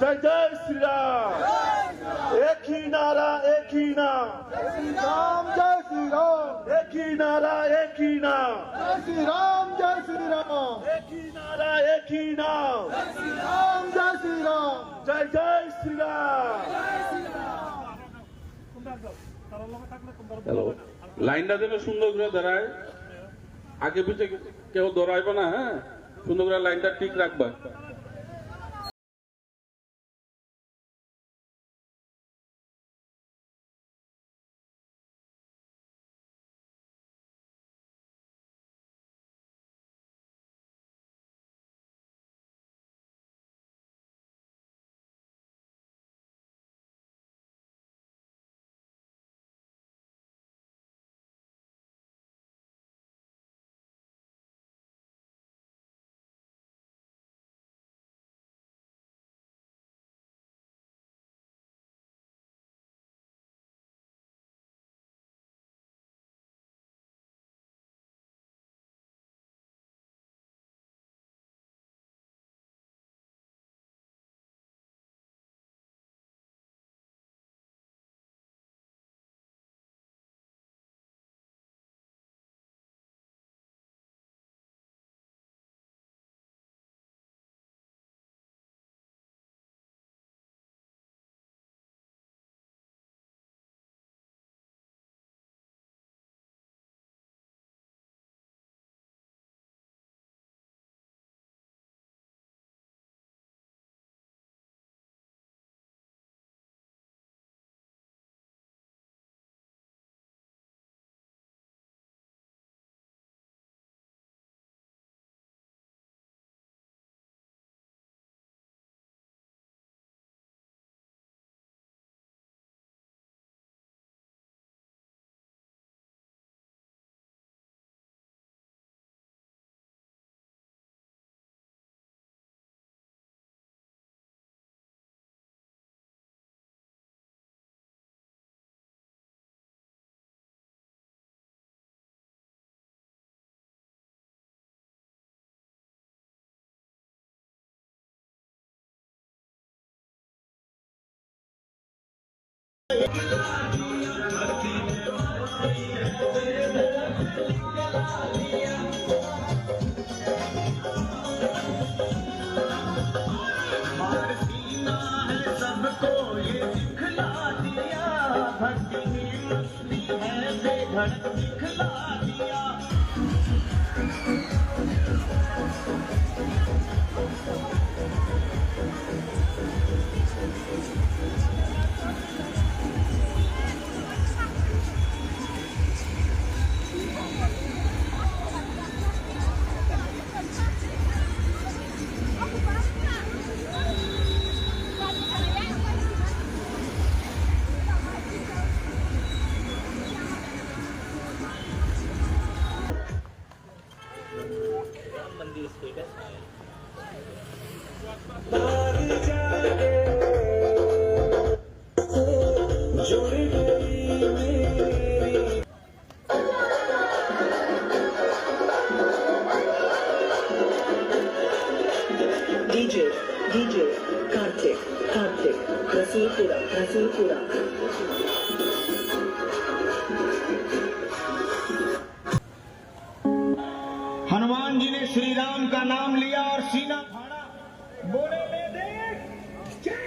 जय जय श्री राम। एक ही नारा एक ही नाम, जय श्री राम जय श्री राम। एक ही नारा एक ही नाम, जय श्री राम जय श्री राम। एक ही नारा एक ही नाम, जय श्री राम जय श्री राम। जय जय श्री राम। হ্যালো লাইনটা যেন সুন্দর করে দাঁড়ায়, আগে পিছে কেউ দৌড়াইবে না। হ্যাঁ, সুন্দর করে লাইনটা ঠিক রাখবা। डीजे कार्तिक रसूलपुरा। हनुमान जी ने श्री राम का नाम लिया और सीना फाड़ा, बोले ले देख जय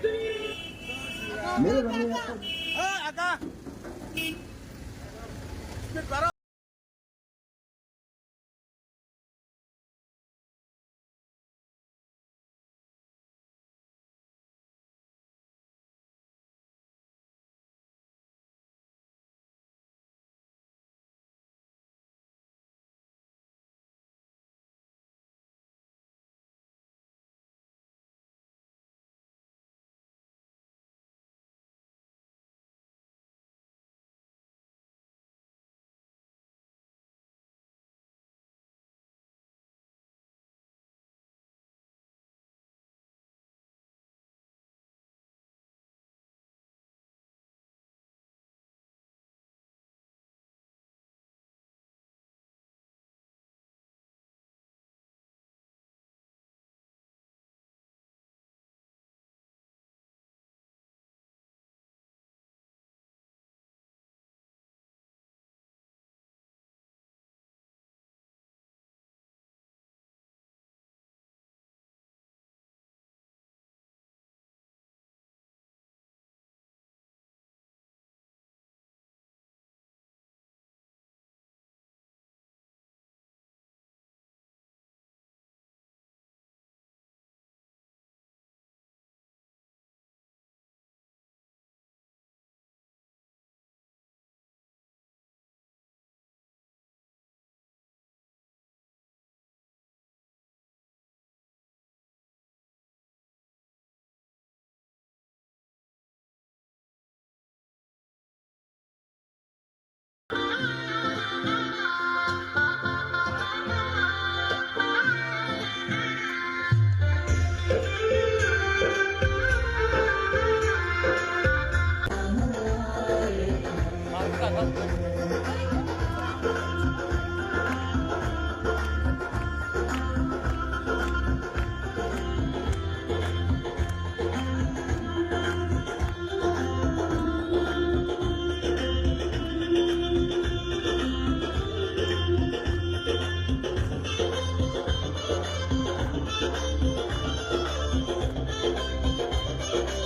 श्री राम। है